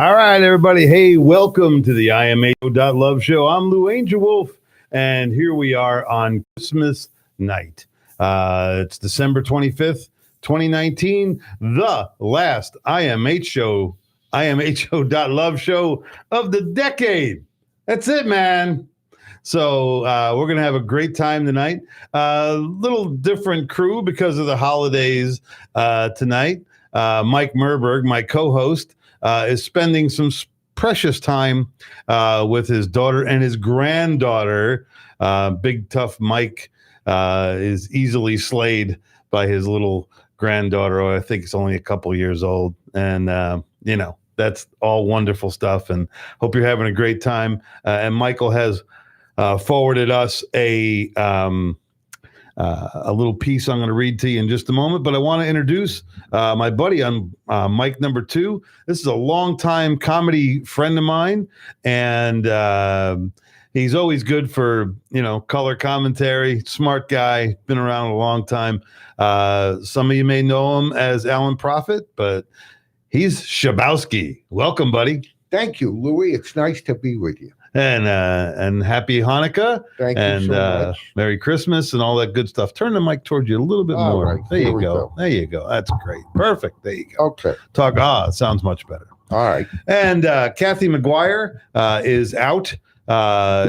All right, everybody. Hey, welcome to the imho.love show. I'm Lou Angelwolf, and here we are on Christmas night. It's December 25th, 2019, the last imho.love show of the decade. That's it, man. So we're going to have a great time tonight. Little different crew because of the holidays tonight. Mike Merberg, my co-host, is spending some precious time with his daughter and his granddaughter. Big tough Mike is easily slayed by his little granddaughter. I think it's only a couple years old. And, that's all wonderful stuff. And hope you're having a great time. And Michael has forwarded us a little piece I'm going to read to you in just a moment, but I want to introduce my buddy on mic number 2. This is a longtime comedy friend of mine, and he's always good for, color commentary. Smart guy, been around a long time. Some of you may know him as Alan Prophet, but he's Schubowsky. Welcome, buddy. Thank you, Louis. It's nice to be with you. And happy Hanukkah. Thank you so much. Merry Christmas and all that good stuff. Turn the mic towards you a little bit more. Right, there you go. There you go. That's great. Perfect. There you go. Okay. It sounds much better. All right. And Kathy McGuire is out.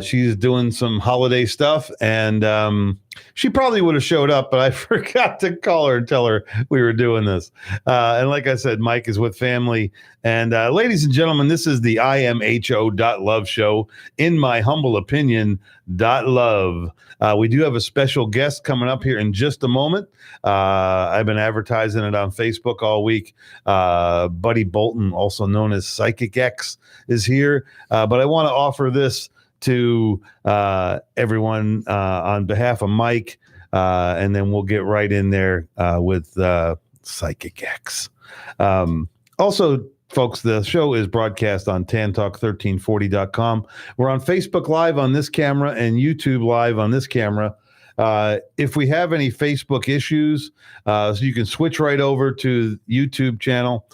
She's doing some holiday stuff, and she probably would have showed up, but I forgot to call her and tell her we were doing this. And like I said, Mike is with family. And ladies and gentlemen, this is the imho.love show. In my humble opinion, .love. We do have a special guest coming up here in just a moment. I've been advertising it on Facebook all week. Buddy Bolton, also known as Psychic X, is here. But I want to offer this to everyone on behalf of Mike, and then we'll get right in there with Psychic X. Also, folks, the show is broadcast on tantalk1340.com. We're on Facebook Live on this camera and YouTube Live on this camera. If we have any Facebook issues, so you can switch right over to YouTube channel.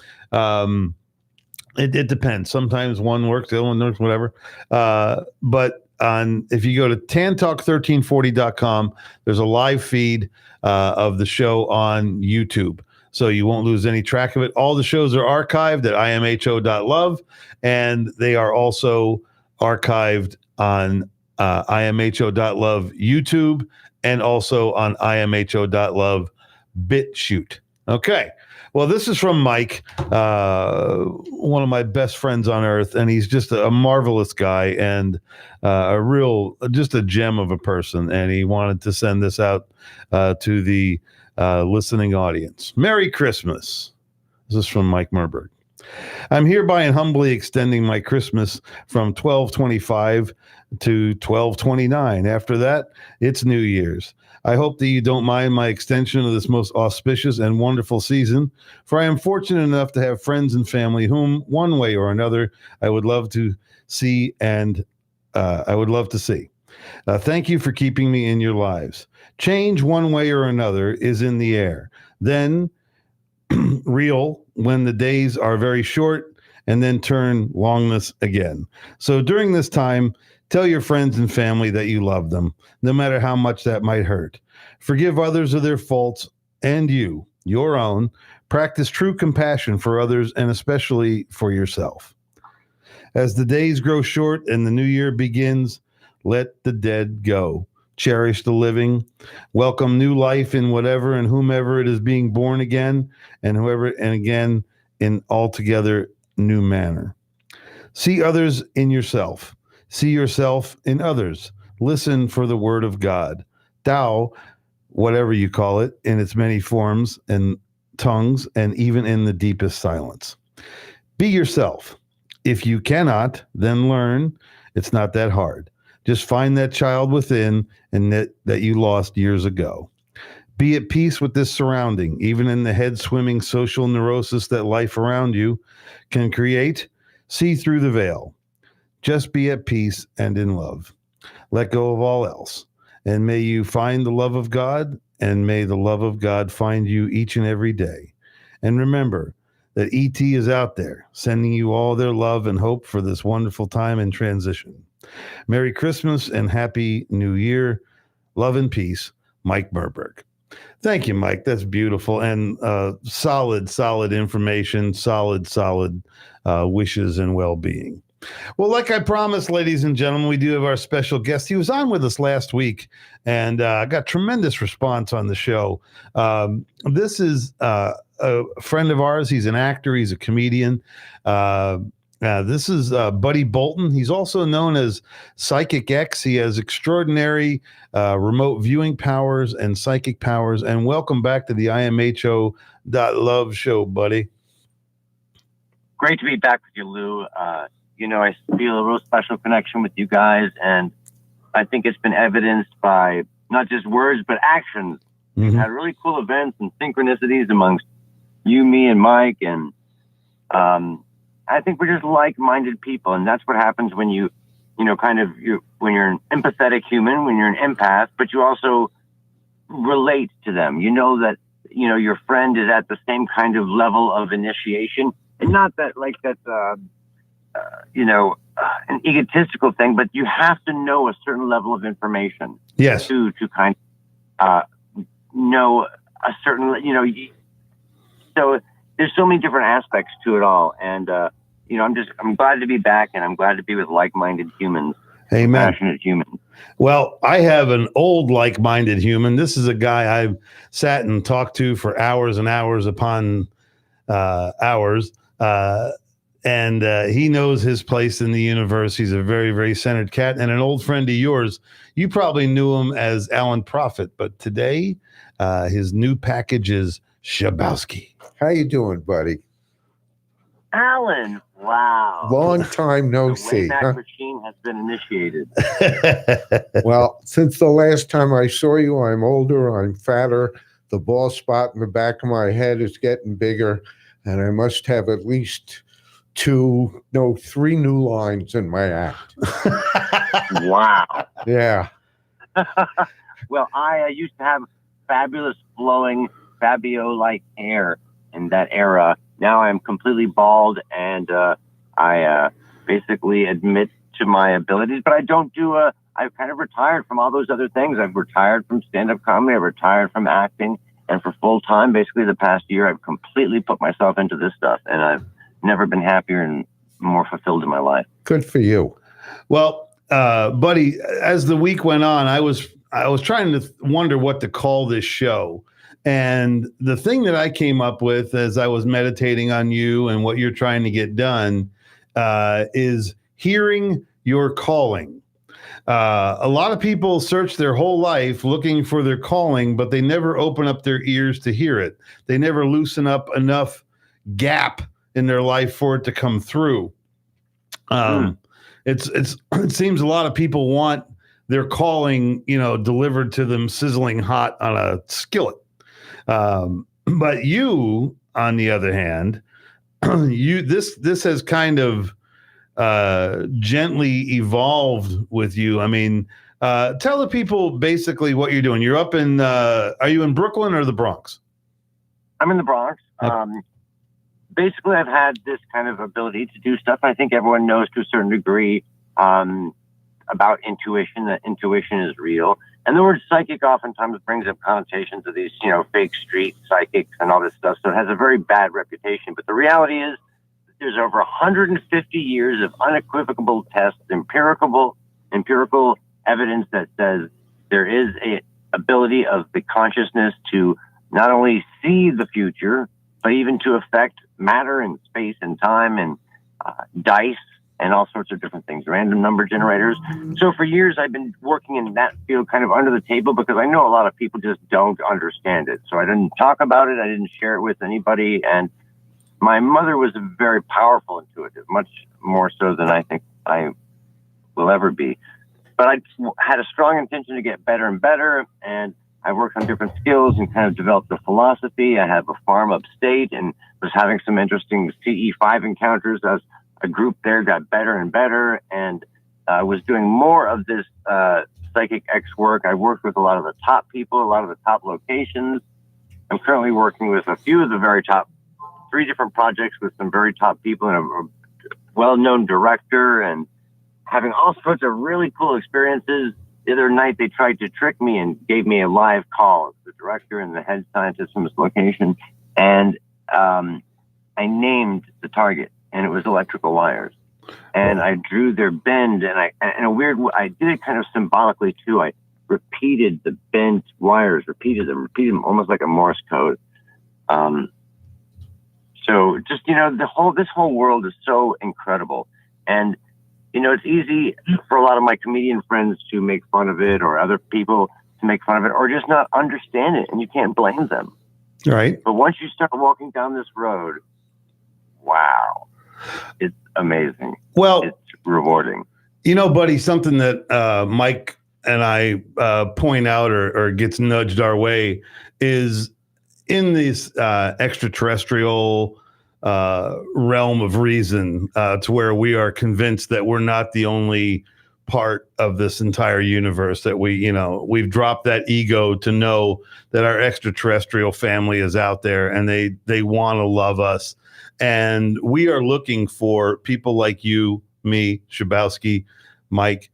It depends. Sometimes one works, the other one works, whatever. But if you go to tantalk1340.com, there's a live feed of the show on YouTube. So you won't lose any track of it. All the shows are archived at imho.love, and they are also archived on imho.love YouTube and also on imho.love BitChute. Okay. Well, this is from Mike, one of my best friends on earth, and he's just a marvelous guy and just a gem of a person. And he wanted to send this out to the listening audience. Merry Christmas. This is from Mike Merberg. I'm hereby and humbly extending my Christmas from 12/25 to 12/29. After that, it's New Year's. I hope that you don't mind my extension of this most auspicious and wonderful season, for I am fortunate enough to have friends and family whom, one way or another, I would love to see and thank you for keeping me in your lives. Change one way or another is in the air. Then real when the days are very short and then turn longness again. So during this time, tell your friends and family that you love them, no matter how much that might hurt. Forgive others of their faults and your own. Practice true compassion for others and especially for yourself. As the days grow short and the new year begins, let the dead go. Cherish the living. Welcome new life in whatever and whomever it is being born again, and whoever and again in altogether new manner. See others in yourself. See yourself in others. Listen for the word of God. Tao, whatever you call it, in its many forms and tongues, and even in the deepest silence. Be yourself. If you cannot, then learn. It's not that hard. Just find that child within and that you lost years ago. Be at peace with this surrounding, even in the head-swimming social neurosis that life around you can create. See through the veil. Just be at peace and in love. Let go of all else. And may you find the love of God, and may the love of God find you each and every day. And remember that ET is out there, sending you all their love and hope for this wonderful time in transition. Merry Christmas and Happy New Year. Love and peace, Mike Merberg. Thank you, Mike. That's beautiful and solid information, solid wishes and well-being. Well, like I promised, ladies and gentlemen, we do have our special guest. He was on with us last week and got tremendous response on the show. This is a friend of ours. He's an actor. He's a comedian. This is Buddy Bolton. He's also known as Psychic X. He has extraordinary remote viewing powers and psychic powers. And welcome back to the imho.love show, Buddy. Great to be back with you, Lou. I feel a real special connection with you guys, and I think it's been evidenced by not just words, but actions. We've had really cool events and synchronicities amongst you, me, and Mike, and I think we're just like-minded people, and that's what happens when when you're an empathetic human, when you're an empath, but you also relate to them. You know that, your friend is at the same kind of level of initiation, and not that an egotistical thing, but you have to know a certain level of information. Yes. To kind of know a certain, so there's so many different aspects to it all. And, I'm glad to be back, and I'm glad to be with like-minded humans. Amen. Passionate humans. Well, I have an old like-minded human. This is a guy I've sat and talked to for hours and hours upon hours. And he knows his place in the universe. He's a very, very centered cat and an old friend of yours. You probably knew him as Alan Prophet, but today his new package is Schubowsky. How you doing, buddy? Alan, wow. Long time no the see. Wayback Machine has been initiated. Well, since the last time I saw you, I'm older, I'm fatter. The bald spot in the back of my head is getting bigger, and I must have at least 3 new lines in my act. Wow. Yeah. Well, I used to have fabulous flowing Fabio-like hair in that era. Now I'm completely bald, and I basically admit to my abilities, but I don't I've kind of retired from all those other things. I've retired from stand-up comedy. I've retired from acting, and for full time, basically the past year, I've completely put myself into this stuff, and I've never been happier and more fulfilled in my life. Good for you. Well, buddy, as the week went on, I was trying to wonder what to call this show. And the thing that I came up with as I was meditating on you and what you're trying to get done is hearing your calling. A lot of people search their whole life looking for their calling, but they never open up their ears to hear it. They never loosen up enough gap in their life for it to come through. It seems a lot of people want their calling, delivered to them sizzling hot on a skillet. But you, on the other hand, this has kind of gently evolved with you. I mean, tell the people basically what you're doing. You're up in, are you in Brooklyn or the Bronx? I'm in the Bronx. Basically, I've had this kind of ability to do stuff. I think everyone knows to a certain degree about intuition, that intuition is real. And the word psychic oftentimes brings up connotations of these, fake street psychics and all this stuff. So it has a very bad reputation. But the reality is there's over 150 years of unequivocal tests, empirical evidence that says there is a ability of the consciousness to not only see the future, but even to affect matter and space and time and dice and all sorts of different things, random number generators. So for years, I've been working in that field kind of under the table because I know a lot of people just don't understand it. So I didn't talk about it. I didn't share it with anybody. And my mother was a very powerful intuitive, much more so than I think I will ever be. But I had a strong intention to get better and better. And I worked on different skills and kind of developed a philosophy. I have a farm upstate and was having some interesting CE5 encounters as a group there got better and better, and I was doing more of this Psychic X work. I worked with a lot of the top people, a lot of the top locations. I'm currently working with a few of the very top 3 different projects with some very top people and a well-known director, and having all sorts of really cool experiences. The other night, they tried to trick me and gave me a live call. The director and the head scientist from this location, and I named the target, and it was electrical wires. And I drew their bend, and I did it kind of symbolically too. I repeated the bent wires, repeated them almost like a Morse code. So just, this whole world is so incredible. And, it's easy for a lot of my comedian friends to make fun of it, or other people to make fun of it, or just not understand it. And you can't blame them. Right. But once you start walking down this road, wow, it's amazing. Well, it's rewarding. Buddy, something that Mike and I point out or gets nudged our way is in this extraterrestrial realm of reason, to where we are convinced that we're not the only part of this entire universe, that we've dropped that ego to know that our extraterrestrial family is out there, and they want to love us. And we are looking for people like you, me, Schubowsky, Mike.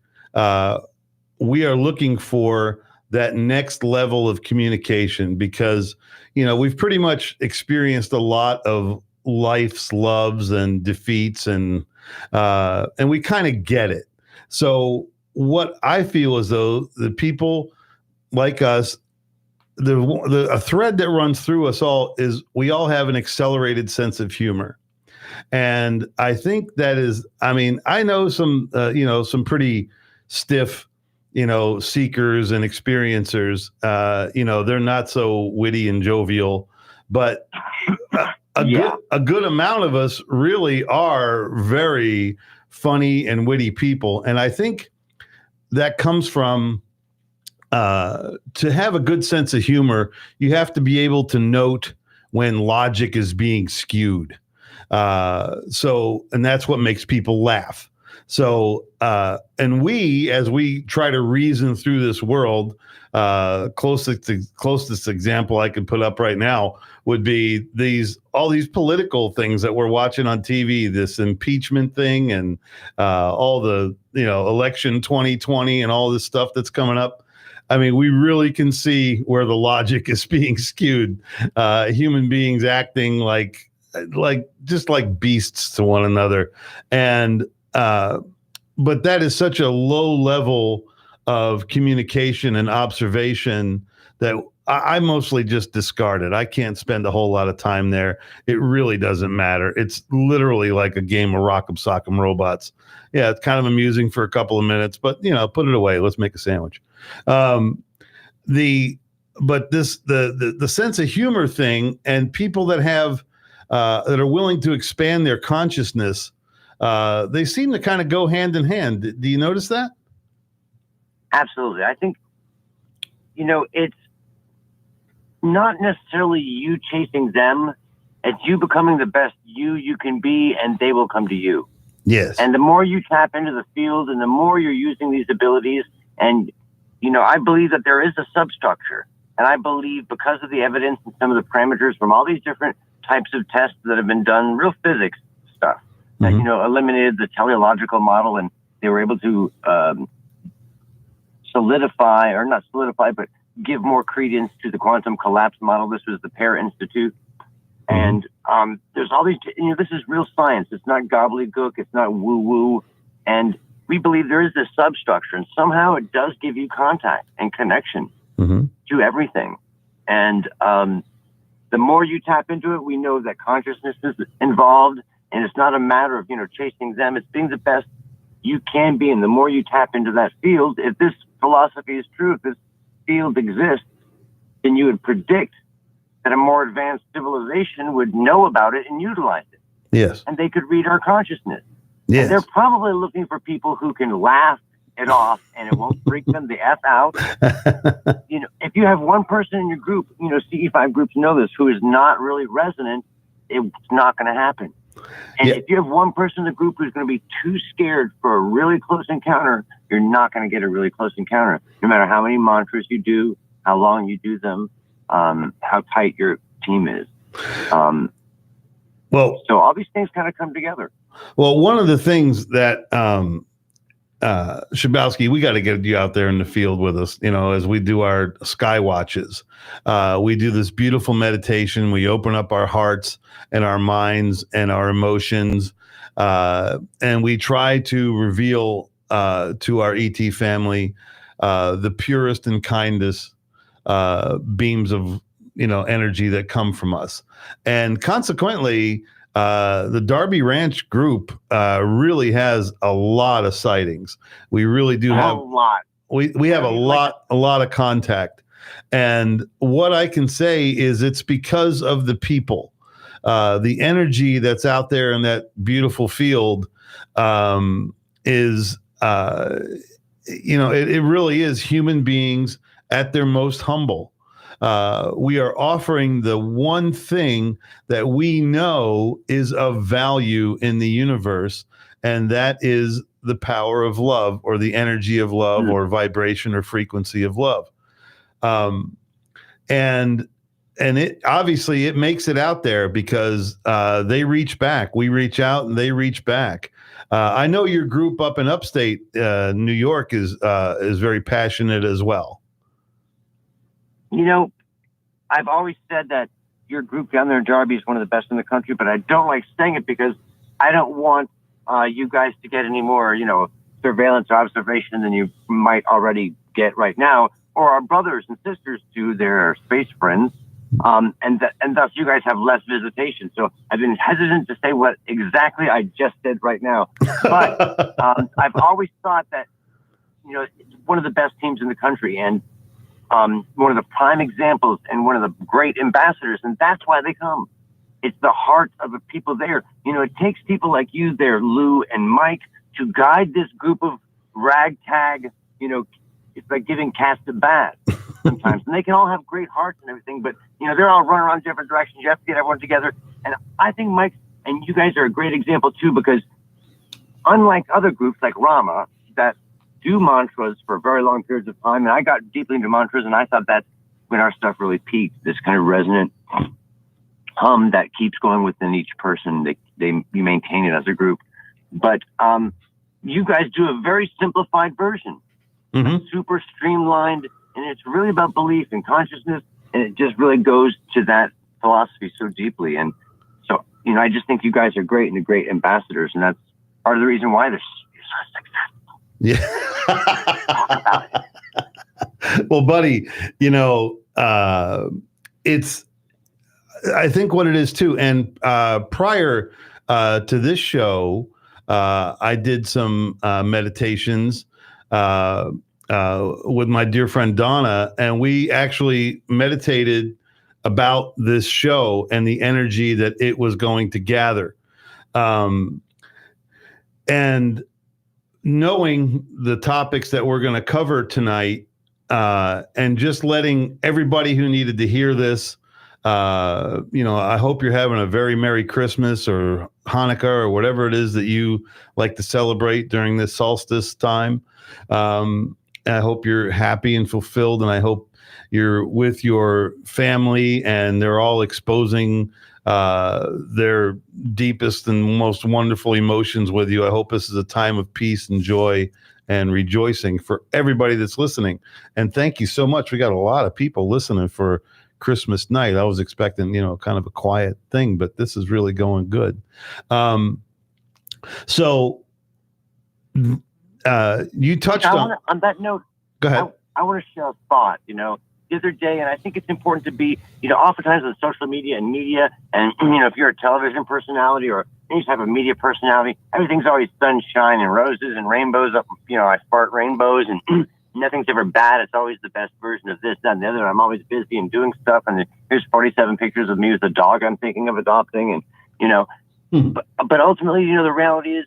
We are looking for that next level of communication, because, we've pretty much experienced a lot of life's loves and defeats, and we kind of get it. So what I feel is though the people like us, a thread that runs through us all is we all have an accelerated sense of humor. And I think that is, I know some, some pretty stiff, seekers and experiencers, they're not so witty and jovial, but a good amount of us really are very funny and witty people. And I think that comes from, to have a good sense of humor, you have to be able to note when logic is being skewed. And that's what makes people laugh. So, and as we try to reason through this world, closest example I could put up right now would be all these political things that we're watching on TV, this impeachment thing, and all the, election 2020 and all this stuff that's coming up. We really can see where the logic is being skewed. Human beings acting like beasts to one another. And, but that is such a low level of communication and observation that I mostly just discard it. I can't spend a whole lot of time there. It really doesn't matter. It's literally like a game of Rock'em Sock'em Robots. Yeah, it's kind of amusing for a couple of minutes, but put it away. Let's make a sandwich. The sense of humor thing, and people that have that are willing to expand their consciousness, they seem to kind of go hand in hand. Do you notice that? Absolutely. I think, it's not necessarily you chasing them. It's you becoming the best you can be, and they will come to you. Yes. And the more you tap into the field, and the more you're using these abilities, and, I believe that there is a substructure. And I believe, because of the evidence and some of the parameters from all these different types of tests that have been done, real physics stuff, that, eliminated the teleological model, and they were able to not solidify, but give more credence to the quantum collapse model. This was the Pear Institute. And there's all these, this is real science. It's not gobbledygook. It's not woo-woo. And we believe there is this substructure, and somehow it does give you contact and connection to everything. And the more you tap into it, we know that consciousness is involved, and it's not a matter of, chasing them. It's being the best you can be. And the more you tap into that field, if this philosophy is true, if this field exists, then you would predict that a more advanced civilization would know about it and utilize it. Yes. And they could read our consciousness. Yes. And they're probably looking for people who can laugh it off and it won't freak them the F out. If you have one person in your group, CE5 groups know this, who is not really resonant, it's not going to happen. And if you have one person in the group who's going to be too scared for a really close encounter, you're not going to get a really close encounter, no matter how many mantras you do, how long you do them, how tight your team is. Well, So all these things kind of come together. Well, one of the things that Schubowsky, we got to get you out there in the field with us, as we do our sky watches. We do this beautiful meditation. We open up our hearts and our minds and our emotions, and we try to reveal to our ET family the purest and kindest beams of energy that come from us, and consequently. The Darby Ranch group really has a lot of sightings. We really do have a lot. We have a lot of contact. And what I can say is it's because of the people, the energy that's out there in that beautiful field is, it really is human beings at their most humble. We are offering the one thing that we know is of value in the universe, and that is the power of love, or the energy of love, or vibration or frequency of love. And it obviously it makes it out there because they reach back. We reach out and they reach back. I know your group up in upstate New York is very passionate as well. I've always said that your group down there in Darby is one of the best in the country, but I don't like saying it because I don't want you guys to get any more, surveillance or observation than you might already get right now, or our brothers and sisters to their space friends, and thus you guys have less visitation. So I've been hesitant to say what exactly I just did right now, but I've always thought that, it's one of the best teams in the country, and one of the prime examples and one of the great ambassadors, and that's why they come. It's the heart of the people there. It takes people like you there, Lou and Mike, to guide this group of ragtag, it's like giving cats a bath sometimes. And they can all have great hearts and everything, but, they're all running around different directions. You have to get everyone together. And I think Mike and you guys are a great example, too, because unlike other groups like Rama that do mantras for very long periods of time, and I got deeply into mantras, and I thought that's when our stuff really peaked, this kind of resonant hum that keeps going within each person. You maintain it as a group. But you guys do a very simplified version, super streamlined, and it's really about belief and consciousness, and it just really goes to that philosophy so deeply. And so, I just think you guys are great and great ambassadors, and that's part of the reason why you're so successful. Yeah. Well, buddy, it's, I think what it is too. And prior to this show, I did some meditations with my dear friend Donna, and we actually meditated about this show and the energy that it was going to gather. And knowing the topics that we're going to cover tonight, and just letting everybody who needed to hear this, I hope you're having a very Merry Christmas or Hanukkah or whatever it is that you like to celebrate during this solstice time. I hope you're happy and fulfilled, and I hope you're with your family and they're all exposing their deepest and most wonderful emotions with you. I hope this is a time of peace and joy and rejoicing for everybody that's listening. And thank you so much. We got a lot of people listening for Christmas night. I was expecting, kind of a quiet thing, but this is really going good. So you touched on that note. Go ahead. I want to share a thought, the other day, and I think it's important to be, oftentimes on social media and media, and, if you're a television personality or any type of media personality, everything's always sunshine and roses and rainbows up, I fart rainbows and nothing's ever bad. It's always the best version of this, that, and the other. I'm always busy and doing stuff, and here's 47 pictures of me with a dog I'm thinking of adopting, and, but ultimately, the reality is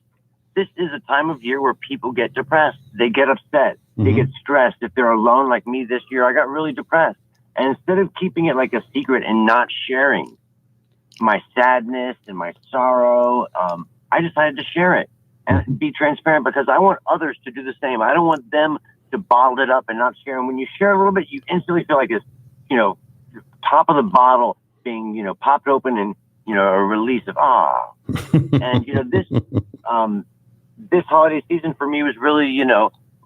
this is a time of year where people get depressed. They get upset. They get stressed. If they're alone like me this year, I got really depressed. And instead of keeping it like a secret and not sharing my sadness and my sorrow, I decided to share it and be transparent because I want others to do the same. I don't want them to bottle it up and not share. And when you share a little bit, you instantly feel like it's, top of the bottle being, popped open and a release of and this holiday season for me was really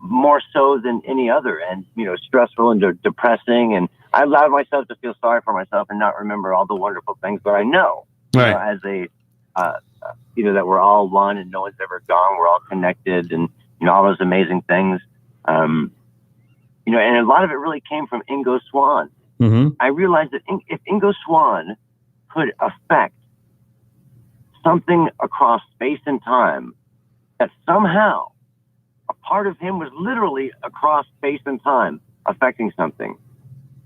more so than any other, and stressful and depressing, and I allowed myself to feel sorry for myself and not remember all the wonderful things. But I know, right. As a that we're all one and no one's ever gone. We're all connected, and all those amazing things. And a lot of it really came from Ingo Swann. Mm-hmm. I realized that if Ingo Swann could affect something across space and time, that somehow a part of him was literally across space and time affecting something.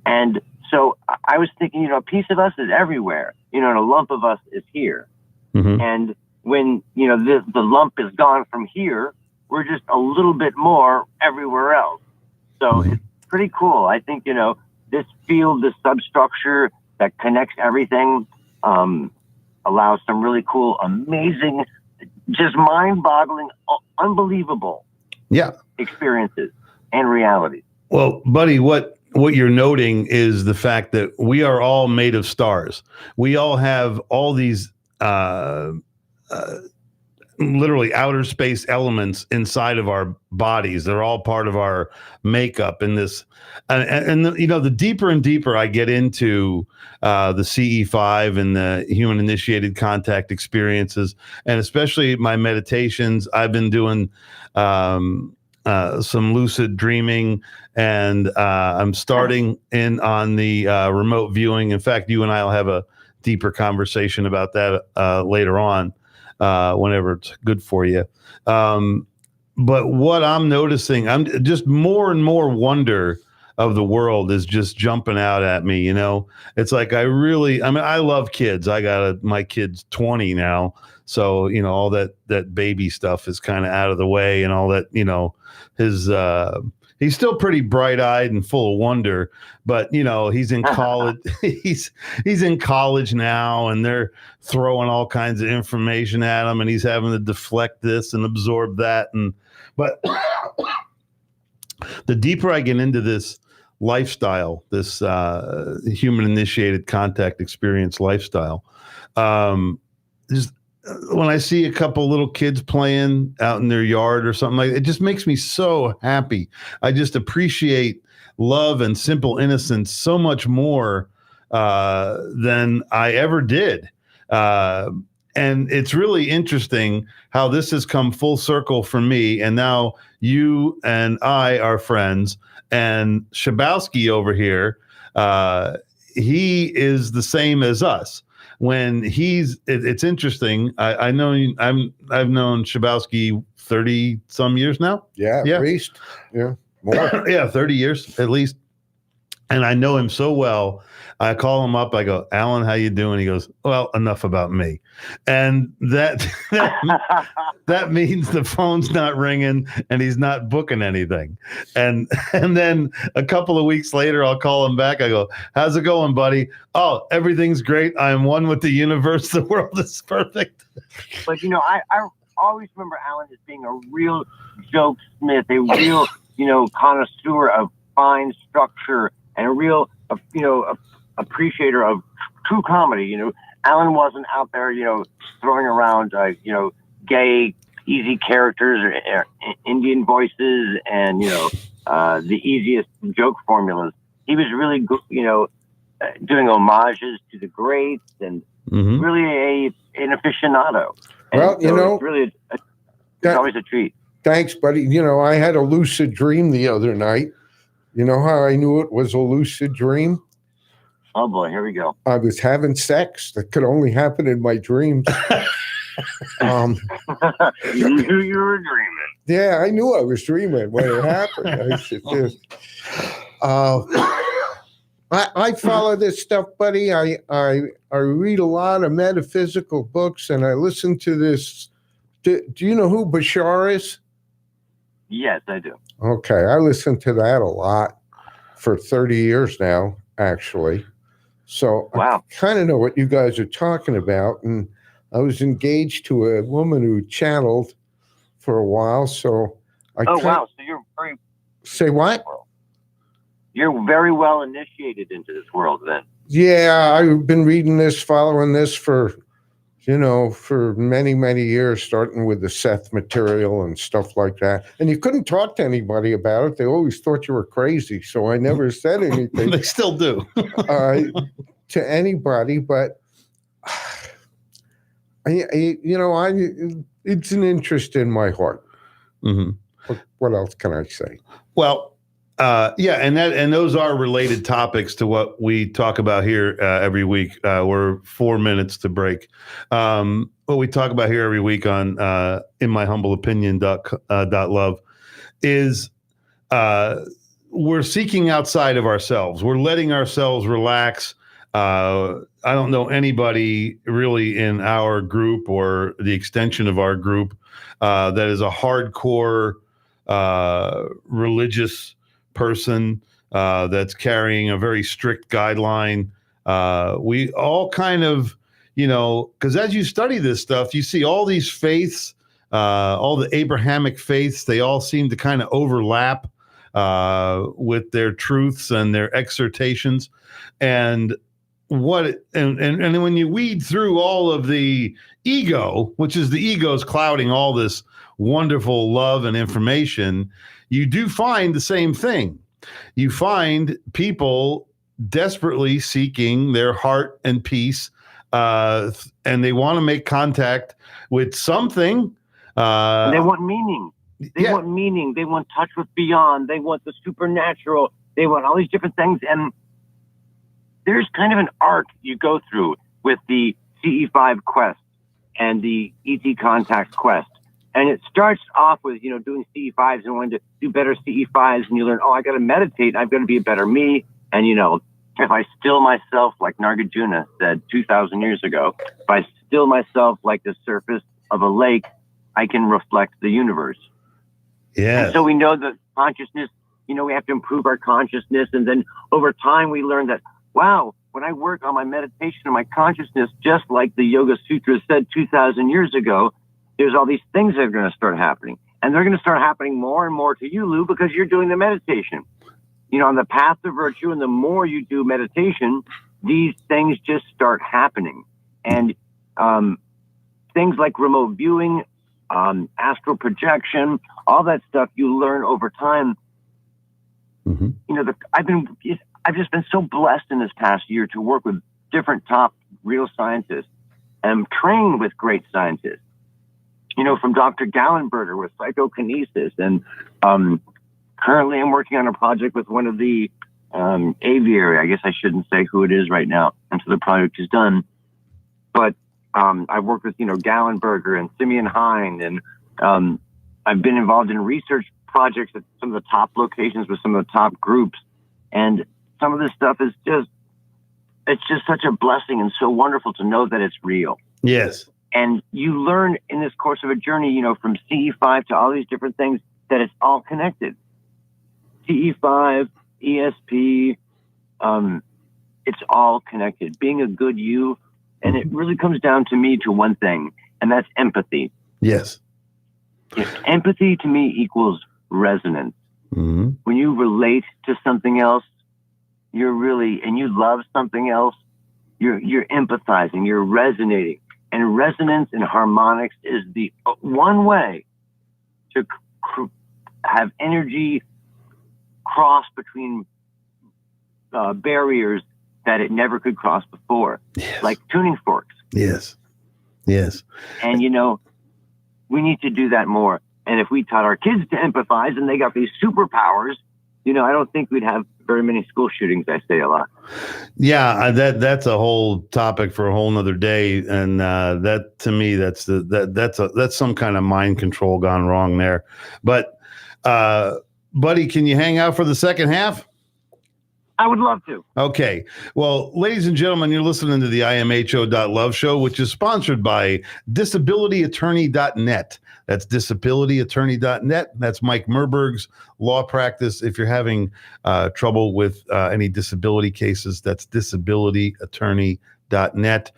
And so I was thinking, a piece of us is everywhere, and a lump of us is here. Mm-hmm. And when, the lump is gone from here, we're just a little bit more everywhere else. So it's pretty cool. I think, this field, this substructure that connects everything, allows some really cool, amazing, just mind-boggling, unbelievable experiences and realities. Well, buddy, what you're noting is the fact that we are all made of stars. We all have all these literally outer space elements inside of our bodies. They're all part of our makeup in this. And the deeper and deeper I get into the CE5 and the human initiated contact experiences, and especially my meditations, I've been doing some lucid dreaming, and I'm starting in on the remote viewing. In fact, you and I will have a deeper conversation about that later on, whenever it's good for you. But what I'm noticing, I'm just more and more wonder of the world is just jumping out at me. It's like I love kids. My kid's 20 now. So, all that baby stuff is kind of out of the way, and all that, he's still pretty bright-eyed and full of wonder, but he's in college. he's in college now, and they're throwing all kinds of information at him, and he's having to deflect this and absorb that. But the deeper I get into this lifestyle, this human initiated contact experience lifestyle, just when I see a couple little kids playing out in their yard or something like that, it just makes me so happy. I just appreciate love and simple innocence so much more than I ever did. And it's really interesting how this has come full circle for me. And now you and I are friends. And Schubowsky over here, he is the same as us. When it's interesting. I've known Schubowsky 30 some years now. Yeah, at least. Yeah, more. Yeah, 30 years at least. And I know him so well. I call him up. I go, Alan, how you doing? He goes, well, enough about me. And that means the phone's not ringing and he's not booking anything. And then a couple of weeks later, I'll call him back. I go, how's it going, buddy? Oh, everything's great. I am one with the universe. The world is perfect. But, I always remember Alan as being a real joke smith, a real, connoisseur of fine structure, and a real, appreciator of true comedy. Alan wasn't out there, throwing around, gay, easy characters or Indian voices and, the easiest joke formulas. He was really, doing homages to the greats and really an aficionado. And well, so it's really it's always a treat. Thanks, buddy. I had a lucid dream the other night. You know how I knew it was a lucid dream? Oh boy, here we go. I was having sex. That could only happen in my dreams. You knew you were dreaming. Yeah, I knew I was dreaming when it happened. I said, I follow this stuff, buddy. I read a lot of metaphysical books, and I listen to this. Do you know who Bashar is? Yes, I do. Okay, I listen to that a lot for 30 years now, actually. So wow. I kind of know what you guys are talking about. And I was engaged to a woman who channeled for a while. So wow. So you're very... Say what? You're very well initiated into this world then. Yeah, I've been reading this, following this for for many, many years, starting with the Seth material and stuff like that. And you couldn't talk to anybody about it. They always thought you were crazy. So I never said anything They still do. to anybody. But, it's an interest in my heart. Mm-hmm. What else can I say? Well, and those are related topics to what we talk about here every week. We're 4 minutes to break. What we talk about here every week on imho.love is we're seeking outside of ourselves. We're letting ourselves relax. I don't know anybody really in our group or the extension of our group that is a hardcore religious person that's carrying a very strict guideline. We all kind of, because as you study this stuff, you see all these faiths, all the Abrahamic faiths, they all seem to kind of overlap with their truths and their exhortations. And and when you weed through all of the ego, which is the ego's clouding all this wonderful love and information, you do find the same thing. You find people desperately seeking their heart and peace, and they want to make contact with something. They want meaning. They want meaning. They want touch with beyond. They want the supernatural. They want all these different things. And there's kind of an arc you go through with the CE5 quest and the ET contact quest. And it starts off with, doing CE5s and wanting to do better CE5s. And you learn, I got to meditate. I've got to be a better me. And, if I still myself, like Nagarjuna said 2,000 years ago, if I still myself like the surface of a lake, I can reflect the universe. Yeah. And so we know that consciousness, we have to improve our consciousness. And then over time, we learn that, wow, when I work on my meditation and my consciousness, just like the Yoga Sutras said 2,000 years ago, there's all these things that are going to start happening. And they're going to start happening more and more to you, Lou, because you're doing the meditation. On the path of virtue, and the more you do meditation, these things just start happening. And things like remote viewing, astral projection, all that stuff you learn over time. Mm-hmm. I've just been so blessed in this past year to work with different top real scientists and train with great scientists. From Dr. Gallenberger with psychokinesis, and currently I'm working on a project with one of the aviary. I guess I shouldn't say who it is right now until the project is done. But I've worked with Gallenberger and Simeon Hein, and I've been involved in research projects at some of the top locations with some of the top groups. And some of this stuff is it's just such a blessing and so wonderful to know that it's real. Yes. And you learn in this course of a journey, from CE5 to all these different things, that it's all connected. CE5, ESP, it's all connected. Being a good you, and it really comes down to me to one thing, and that's empathy. Yes. Empathy to me equals resonance. Mm-hmm. When you relate to something else, and you love something else, you're empathizing, you're resonating. And resonance and harmonics is the one way to have energy cross between barriers that it never could cross before, like tuning forks. Yes. And, we need to do that more. And if we taught our kids to empathize and they got these superpowers, I don't think we'd have very many school shootings. I say a lot. Yeah, that's a whole topic for a whole nother day. And that, to me, that's some kind of mind control gone wrong there. But buddy, can you hang out for the second half? I would love to. Okay. Well, ladies and gentlemen, you're listening to the imho.love show, which is sponsored by disabilityattorney.net. That's disabilityattorney.net. That's Mike Merberg's law practice. If you're having trouble with any disability cases, that's disabilityattorney.net.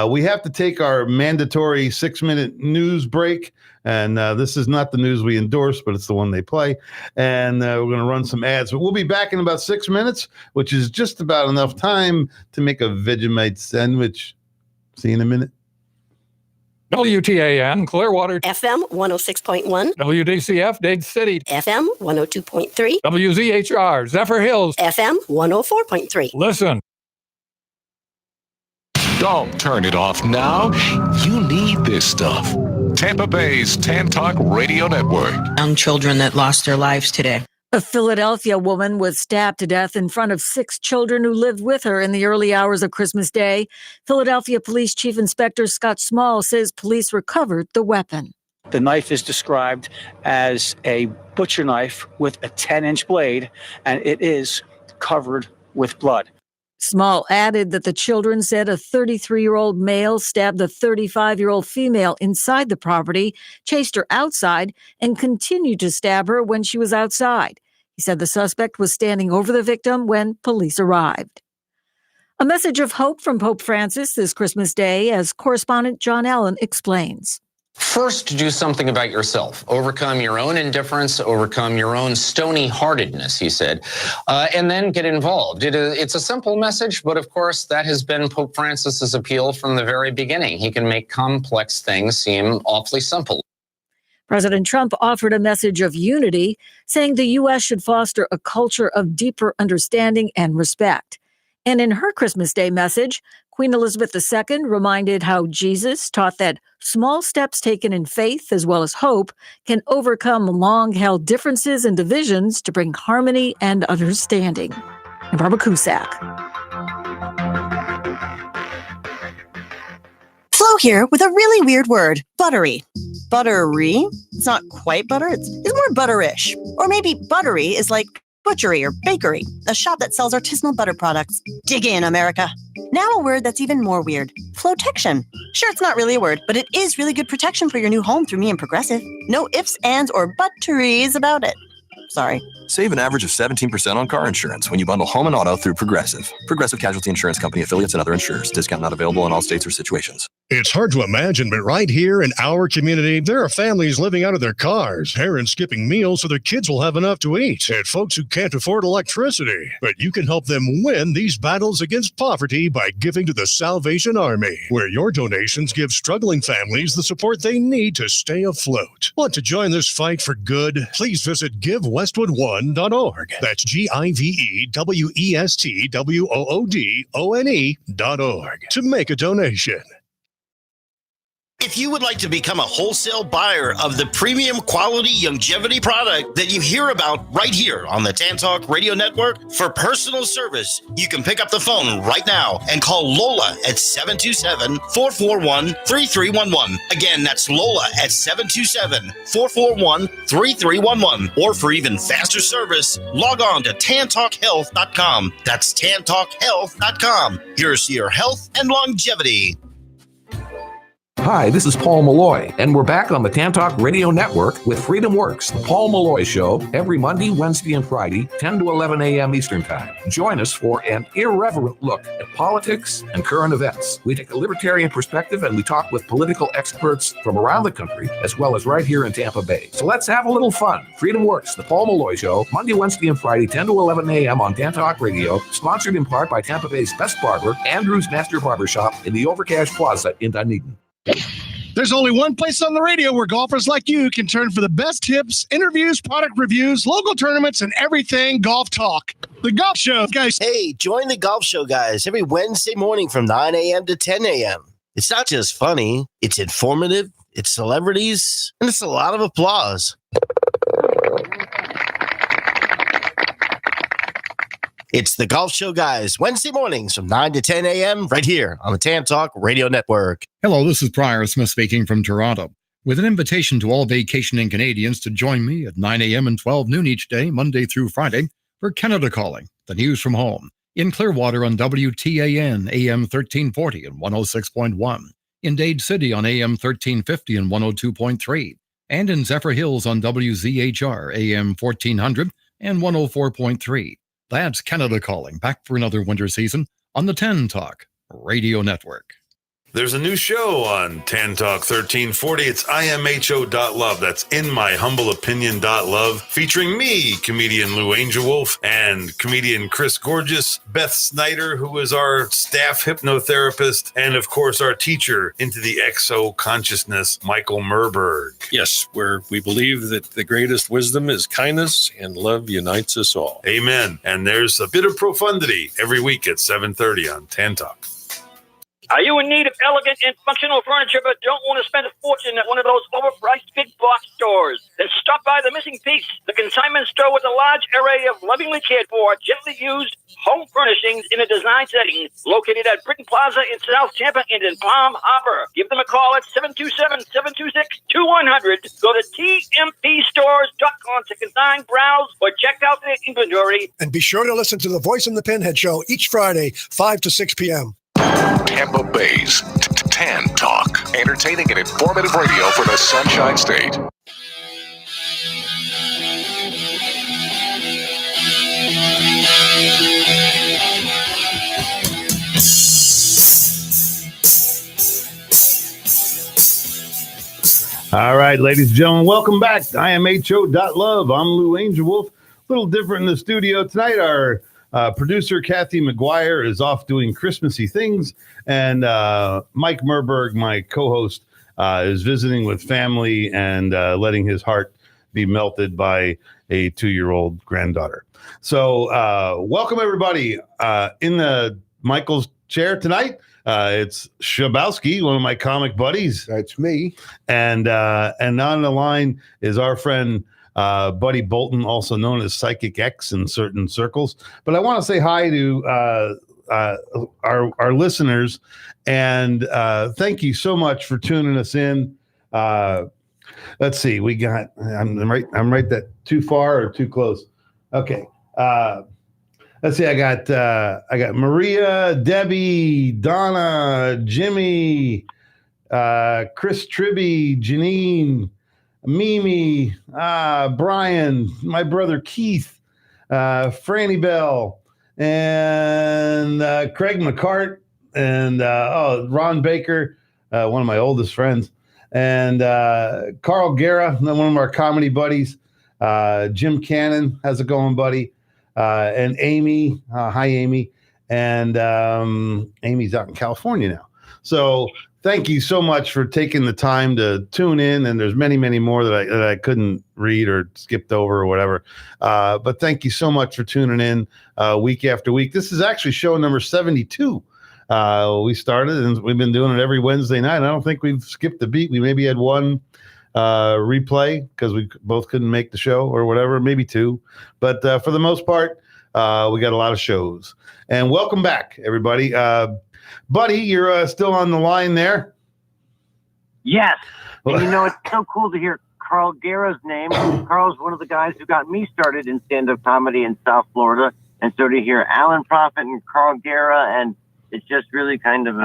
We have to take our mandatory 6-minute news break. And this is not the news we endorse, but it's the one they play. And we're going to run some ads. But we'll be back in about 6 minutes, which is just about enough time to make a Vegemite sandwich. See you in a minute. WTAN, Clearwater. FM 106.1. WDCF, Dade City. FM 102.3. WZHR, Zephyr Hills. FM 104.3. Listen. Don't turn it off now. You need this stuff. Tampa Bay's Tan Talk Radio Network. Young children that lost their lives today. A Philadelphia woman was stabbed to death in front of 6 children who lived with her in the early hours of Christmas Day. Philadelphia Police Chief Inspector Scott Small says police recovered the weapon. The knife is described as a butcher knife with a 10-inch blade, and it is covered with blood. Small added that the children said a 33-year-old male stabbed the 35-year-old female inside the property, chased her outside, and continued to stab her when she was outside. He said the suspect was standing over the victim when police arrived. A message of hope from Pope Francis this Christmas Day, as correspondent John Allen explains. First, do something about yourself. Overcome your own indifference, overcome your own stony-heartedness, he said, and then get involved. It's a simple message, but of course, that has been Pope Francis's appeal from the very beginning. He can make complex things seem awfully simple. President Trump offered a message of unity, saying the U.S. should foster a culture of deeper understanding and respect. And in her Christmas Day message, Queen Elizabeth II reminded how Jesus taught that small steps taken in faith as well as hope can overcome long-held differences and divisions to bring harmony and understanding. I'm Barbara Cusack. Flo here with a really weird word, buttery. Buttery? It's not quite butter, it's more butterish. Or maybe buttery is like butchery or bakery, a shop that sells artisanal butter products. Dig in, America. Now a word that's even more weird, flotection. Sure, it's not really a word, but it is really good protection for your new home through me and Progressive. No ifs, ands, or butteries about it. Sorry. Save an average of 17% on car insurance when you bundle home and auto through Progressive. Progressive Casualty Insurance Company, affiliates, and other insurers. Discount not available in all states or situations. It's hard to imagine, but right here in our community, there are families living out of their cars, parents skipping meals so their kids will have enough to eat, and folks who can't afford electricity. But you can help them win these battles against poverty by giving to the Salvation Army, where your donations give struggling families the support they need to stay afloat. Want to join this fight for good? Please visit GiveWestwood1.org. That's GiveWestwoodOne.org to make a donation. If you would like to become a wholesale buyer of the premium quality longevity product that you hear about right here on the Tan Talk Radio Network, for personal service, you can pick up the phone right now and call Lola at 727-441-3311. Again, that's Lola at 727-441-3311. Or for even faster service, log on to tantalkhealth.com. That's tantalkhealth.com. Here's to your health and longevity. Hi, this is Paul Malloy, and we're back on the Tan Talk Radio Network with Freedom Works, the Paul Malloy Show, every Monday, Wednesday, and Friday, 10 to 11 a.m. Eastern Time. Join us for an irreverent look at politics and current events. We take a libertarian perspective, and we talk with political experts from around the country, as well as right here in Tampa Bay. So let's have a little fun. Freedom Works, the Paul Malloy Show, Monday, Wednesday, and Friday, 10 to 11 a.m. on Tan Talk Radio, sponsored in part by Tampa Bay's best barber, Andrew's Master Barbershop in the Overcash Plaza in Dunedin. There's only one place on the radio where golfers like you can turn for the best tips, interviews, product reviews, local tournaments, and everything golf talk. The Golf Show, guys. Hey, join the Golf Show, guys, every Wednesday morning from 9 a.m. to 10 a.m. It's not just funny, it's informative, it's celebrities, and it's a lot of applause. It's the Golf Show, guys, Wednesday mornings from 9 to 10 a.m. right here on the Tan Talk Radio Network. Hello, this is Prior Smith speaking from Toronto, with an invitation to all vacationing Canadians to join me at 9 a.m. and 12 noon each day, Monday through Friday, for Canada Calling, the news from home, in Clearwater on WTAN, AM 1340 and 106.1, in Dade City on AM 1350 and 102.3, and in Zephyr Hills on WZHR, AM 1400 and 104.3. That's Canada Calling, back for another winter season on the Tan Talk Radio Network. There's a new show on Tan Talk 1340. It's imho.love. That's inmyhumbleopinion.love, featuring me, comedian Lou Angelwolf, and comedian Chris Gorgeous, Beth Snyder, who is our staff hypnotherapist, and of course our teacher into the exo consciousness, Michael Merberg. Yes, where we believe that the greatest wisdom is kindness and love unites us all. Amen. And there's a bit of profundity every week at 7:30 on Tan Talk. Are you in need of elegant and functional furniture but don't want to spend a fortune at one of those overpriced big box stores? Then stop by The Missing Piece, the consignment store with a large array of lovingly cared for, gently used home furnishings in a design setting, located at Britain Plaza in South Tampa and in Palm Harbor. Give them a call at 727-726-2100. Go to tmpstores.com to consign, browse, or check out their inventory. And be sure to listen to The Voice in the Pinhead Show each Friday, 5 to 6 p.m. Tampa Bay's Tan Talk. Entertaining and informative radio for the Sunshine State. All right, ladies and gentlemen, welcome back to imho.love. I'm Lou Angelwolf. A little different in the studio tonight. Our producer Kathy McGuire is off doing Christmassy things, and Mike Merberg, my co-host, is visiting with family and letting his heart be melted by a 2-year-old granddaughter. So welcome everybody in the Michael's chair tonight. It's Schubowsky, one of my comic buddies. That's me. And on the line is our friend Buddy Bolton, also known as Psychic X in certain circles. But I want to say hi to our listeners, and thank you so much for tuning us in. Let's see, we got. I'm right that too far or too close. Okay. Let's see. I got Maria, Debbie, Donna, Jimmy, Chris Tribby, Janine, Mimi, Brian, my brother Keith, Franny Bell, and Craig McCart, and Ron Baker, one of my oldest friends, and Carl Guerra, one of our comedy buddies, Jim Cannon, how's it going, buddy? And Amy, hi Amy, and Amy's out in California now. So thank you so much for taking the time to tune in. And there's many, many more that I couldn't read or skipped over or whatever. But thank you so much for tuning in week after week. This is actually show number 72. We started and we've been doing it every Wednesday night. I don't think we've skipped a beat. We maybe had one replay because we both couldn't make the show or whatever, maybe two. But for the most part, we got a lot of shows. And welcome back, everybody. Buddy, you're still on the line there? Yes. And it's so cool to hear Carl Guerra's name. Carl's one of the guys who got me started in stand-up comedy in South Florida. And so to hear Alan Prophet and Carl Guerra, and it's just really kind of,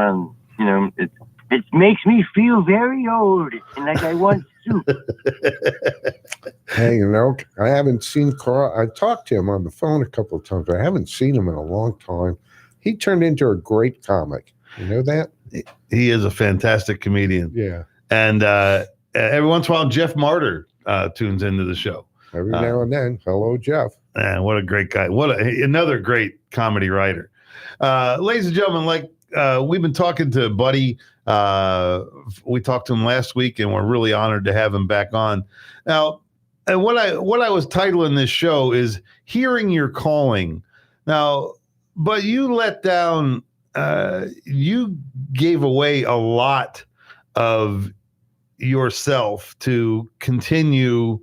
it makes me feel very old and like I want soup. Hey, I haven't seen Carl. I talked to him on the phone a couple of times, but I haven't seen him in a long time. He turned into a great comic. You know that? He is a fantastic comedian. Yeah. And every once in a while, Jeff Martyr tunes into the show. Every now and then. Hello, Jeff. And what a great guy. Another great comedy writer. Ladies and gentlemen, we've been talking to Buddy. We talked to him last week, and we're really honored to have him back on. Now, and what I was titling this show is Hearing Your Calling. Now, but you let down, you gave away a lot of yourself to continue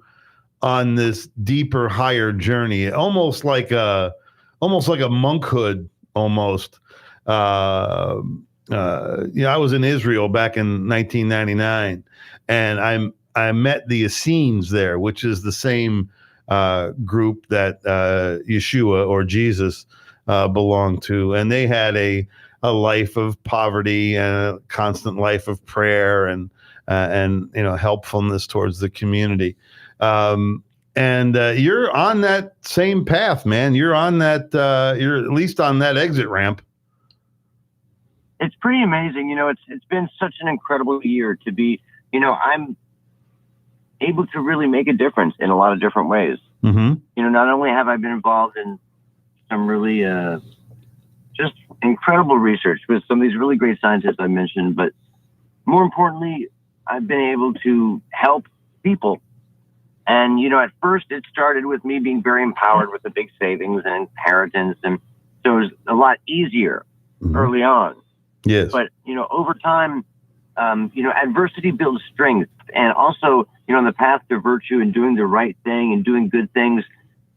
on this deeper, higher journey, almost like a monkhood, almost. I was in Israel back in 1999, and I met the Essenes there, which is the same group that Yeshua or Jesus belonged to, and they had a life of poverty and a constant life of prayer and helpfulness towards the community. And you're on that same path, man. You're on that. You're at least on that exit ramp. It's pretty amazing. It's been such an incredible year to be, I'm able to really make a difference in a lot of different ways. Mm-hmm. Not only have I been involved in some really just incredible research with some of these really great scientists I mentioned, but more importantly, I've been able to help people. And, at first it started with me being very empowered with the big savings and inheritance. And so it was a lot easier early on. Yes. But, over time, adversity builds strength. And also, on the path to virtue and doing the right thing and doing good things,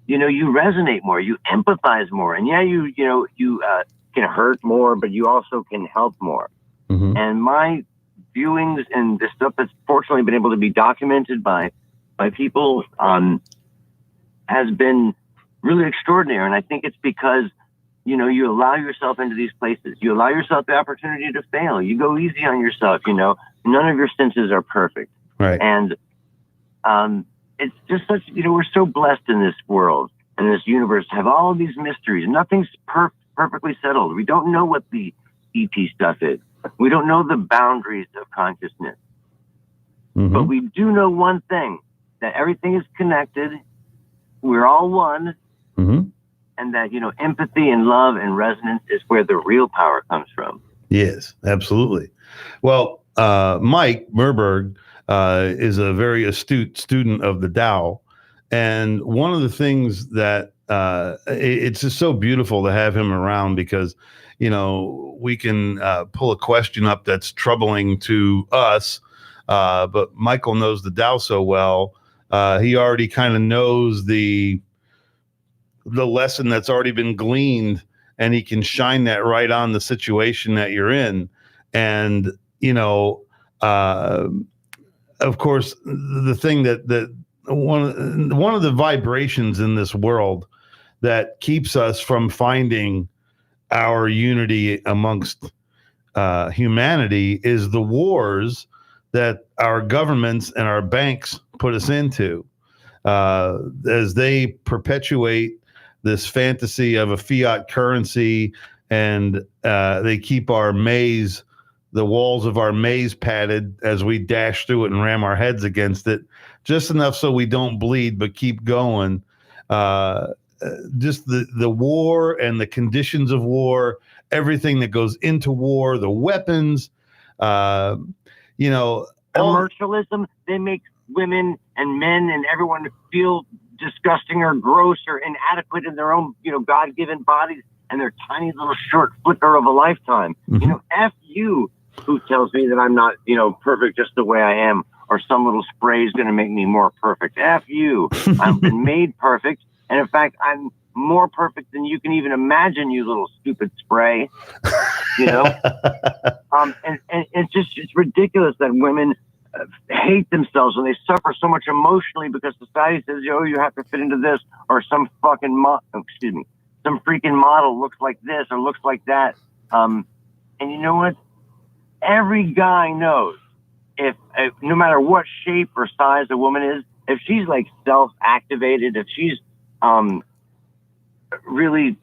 you resonate more, you empathize more. And yeah, you can hurt more, but you also can help more. Mm-hmm. And my viewings and the stuff that's fortunately been able to be documented by people has been really extraordinary. And I think it's because, you allow yourself into these places. You allow yourself the opportunity to fail. You go easy on yourself. None of your senses are perfect. Right. And it's just such, we're so blessed in this world and this universe to have all of these mysteries. Nothing's perfectly settled. We don't know what the ET stuff is. We don't know the boundaries of consciousness. Mm-hmm. But we do know one thing, that everything is connected. We're all one. Mm-hmm. And that, empathy and love and resonance is where the real power comes from. Yes, absolutely. Well, Mike Merberg is a very astute student of the Tao. And one of the things that it's just so beautiful to have him around because, we can pull a question up that's troubling to us. But Michael knows the Tao so well. He already kind of knows the lesson that's already been gleaned, and he can shine that right on the situation that you're in. And, of course, the thing that one of the vibrations in this world that keeps us from finding our unity amongst humanity is the wars that our governments and our banks put us into, as they perpetuate this fantasy of a fiat currency, and they keep the walls of our maze padded as we dash through it and ram our heads against it, just enough so we don't bleed but keep going. Just the war and the conditions of war, everything that goes into war, the weapons, Commercialism, they make women and men and everyone feel disgusting or gross or inadequate in their own, God-given bodies and their tiny little short flicker of a lifetime. Mm-hmm. F you who tells me that I'm not, perfect just the way I am, or some little spray is going to make me more perfect. F you. I've been made perfect. And in fact, I'm more perfect than you can even imagine, you little stupid spray. And it's ridiculous that women hate themselves and they suffer so much emotionally because society says, you have to fit into this, or some fucking some freaking model looks like this or looks like that. And you know what? Every guy knows if no matter what shape or size a woman is, if she's like self-activated, if she's really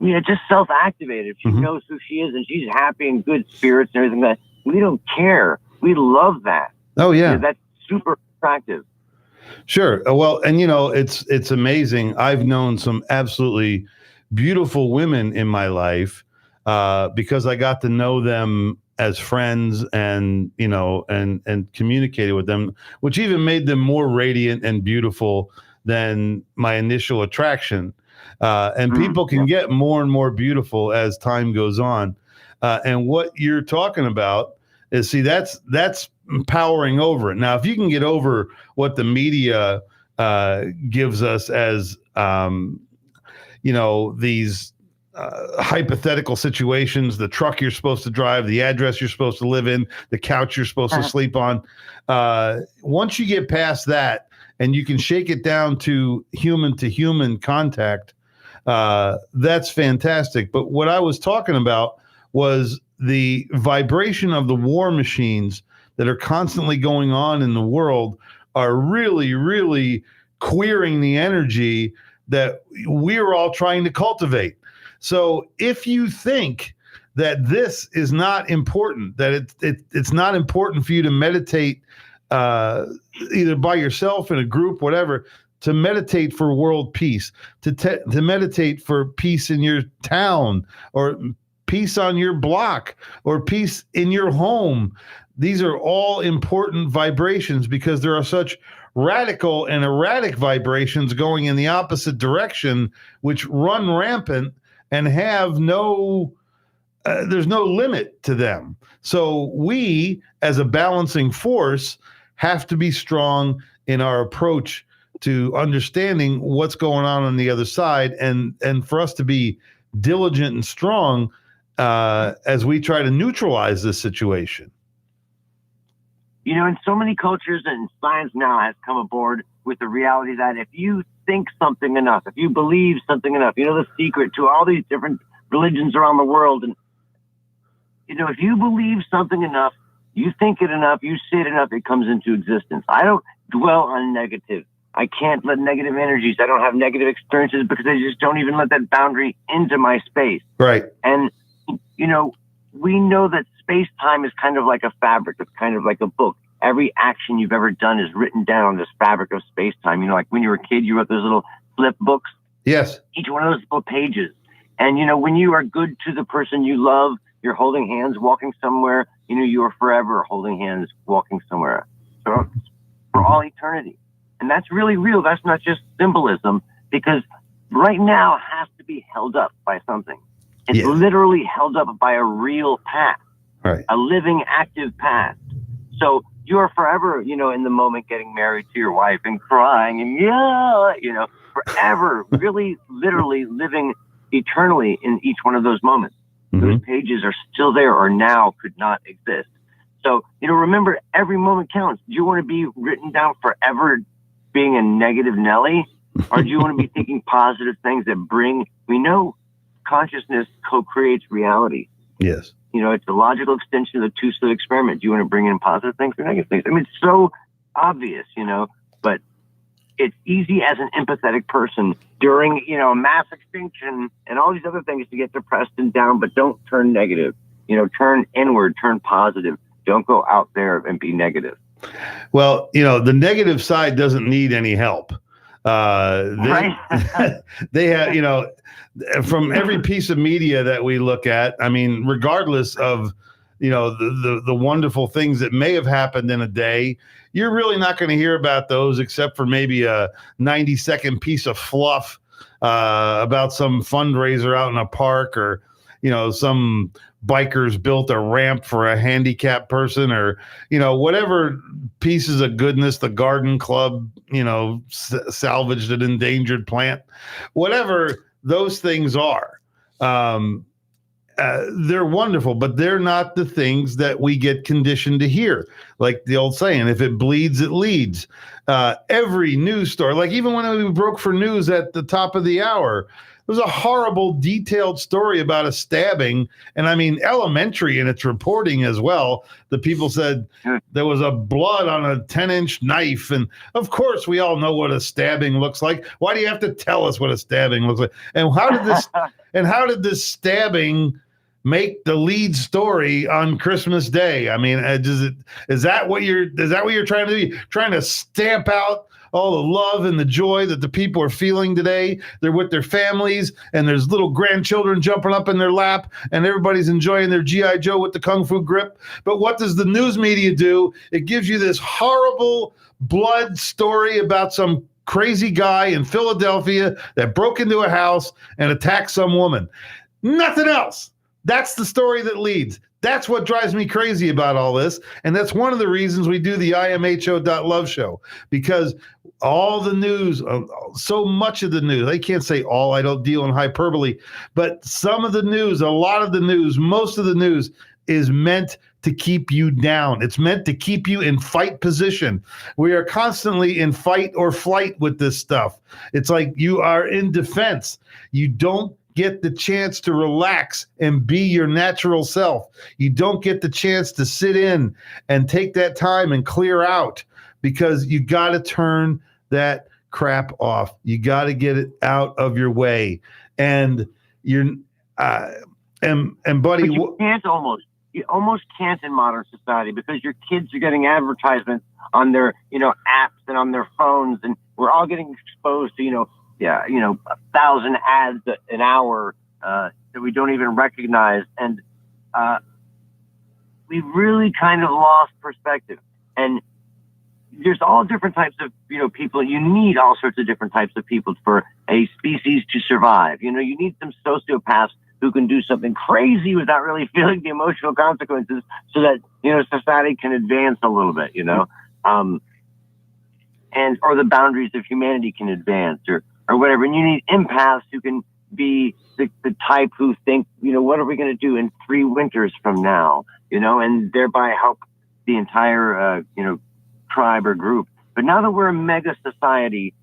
just self-activated, if she knows who she is and she's happy and good spirits and everything, that we don't care. We love that. Oh yeah. That's super attractive. Sure. Well, and it's amazing. I've known some absolutely beautiful women in my life because I got to know them as friends and and communicated with them, which even made them more radiant and beautiful than my initial attraction. And people can get more and more beautiful as time goes on. And what you're talking about is, that's powering over it. Now, if you can get over what the media gives us as, these hypothetical situations, the truck you're supposed to drive, the address you're supposed to live in, the couch you're supposed to sleep on. Once you get past that and you can shake it down to human contact, that's fantastic. But what I was talking about was the vibration of the war machines that are constantly going on in the world are really, really queering the energy that we're all trying to cultivate. So if you think that this is not important, that it's not important for you to meditate either by yourself in a group, whatever, to meditate for world peace, to meditate for peace in your town, or peace on your block, or peace in your home. These are all important vibrations because there are such radical and erratic vibrations going in the opposite direction, which run rampant and have there's no limit to them. So we, as a balancing force, have to be strong in our approach to understanding what's going on the other side, and for us to be diligent and strong as we try to neutralize this situation. You know, in so many cultures, and science now has come aboard with the reality that if you think something enough, if you believe something enough, you know the secret to all these different religions around the world. And, you know, if you believe something enough, you think it enough, you say it enough, it comes into existence. I don't dwell on negative. I can't let negative energies, I don't have negative experiences because I just don't even let that boundary into my space. Right. And, you know, we know that space-time is kind of like a fabric. It's kind of like a book. Every action you've ever done is written down on this fabric of space-time. You know, like when you were a kid, you wrote those little flip books. Yes. Each one of those little pages. And, you know, when you are good to the person you love, you're holding hands, walking somewhere, you know, you are forever holding hands, walking somewhere. So for all eternity. And that's really real. That's not just symbolism, because right now has to be held up by something. It's literally held up by a real past, right? A living, active past. So you're forever, you know, in the moment getting married to your wife and crying and you know, forever, really, literally living eternally in each one of those moments. Mm-hmm. Those pages are still there, or now could not exist. So, you know, remember, every moment counts. Do you want to be written down forever being a negative Nelly? Or do you want to be thinking positive things that bring, we know consciousness co-creates reality. Yes. You know, it's a logical extension of the two-slit experiment. Do you want to bring in positive things or negative things? I mean, it's so obvious, you know, but it's easy as an empathetic person during, you know, mass extinction and all these other things to get depressed and down, but don't turn negative. You know, turn inward, turn positive. Don't go out there and be negative. Well, you know, the negative side doesn't need any help. Right. They have, you know, from every piece of media that we look at, I mean, regardless of, you know, the wonderful things that may have happened in a day, you're really not going to hear about those except for maybe a 90-second piece of fluff about some fundraiser out in a park, or, you know, some bikers built a ramp for a handicapped person, or, you know, whatever pieces of goodness, the garden club, you know, salvaged an endangered plant, whatever those things are. They're wonderful, but they're not the things that we get conditioned to hear. Like the old saying, if it bleeds, it leads. Every news story, like even when we broke for news at the top of the hour, it was a horrible, detailed story about a stabbing. And I mean, elementary in its reporting as well. The people said there was a blood on a 10-inch knife. And of course, we all know what a stabbing looks like. Why do you have to tell us what a stabbing looks like? And how did this stabbing make the lead story on Christmas Day? I mean, is that what you're trying to do? You're trying to stamp out all the love and the joy that the people are feeling today. They're with their families, and there's little grandchildren jumping up in their lap, and everybody's enjoying their G.I. Joe with the Kung Fu grip. But what does the news media do? It gives you this horrible blood story about some crazy guy in Philadelphia that broke into a house and attacked some woman. Nothing else. That's the story that leads. That's what drives me crazy about all this. And that's one of the reasons we do the imho.love show, because all the news, so much of the news, I can't say all, I don't deal in hyperbole, but some of the news, a lot of the news, most of the news is meant to keep you down. It's meant to keep you in fight position. We are constantly in fight or flight with this stuff. It's like you are in defense. You don't get the chance to relax and be your natural self. You don't get the chance to sit in and take that time and clear out, because you got to turn that crap off. You got to get it out of your way. And And buddy, but you almost can't in modern society because your kids are getting advertisements on their, apps and on their phones, and we're all getting exposed to, 1,000 ads an hour that we don't even recognize, and we really kind of lost perspective. And there's all different types of, people. You need all sorts of different types of people for a species to survive. You need some sociopaths who can do something crazy without really feeling the emotional consequences so that, society can advance a little bit, or the boundaries of humanity can advance or whatever. And you need empaths who can be the type who think, what are we going to do in 3 winters from now, and thereby help the entire, tribe or group. But now that we're a mega society,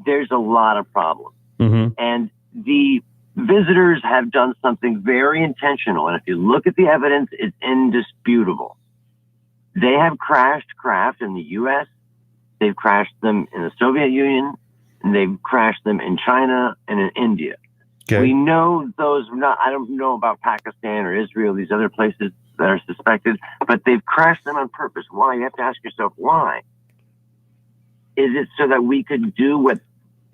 there's a lot of problems. Mm-hmm. And the visitors have done something very intentional. And if you look at the evidence, it's indisputable. They have crashed craft in the U.S., they've crashed them in the Soviet Union, and they've crashed them in China and in India. Okay. We know those, I don't know about Pakistan or Israel, these other places that are suspected, but they've crashed them on purpose. Why? You have to ask yourself, why? Is it so that we could do what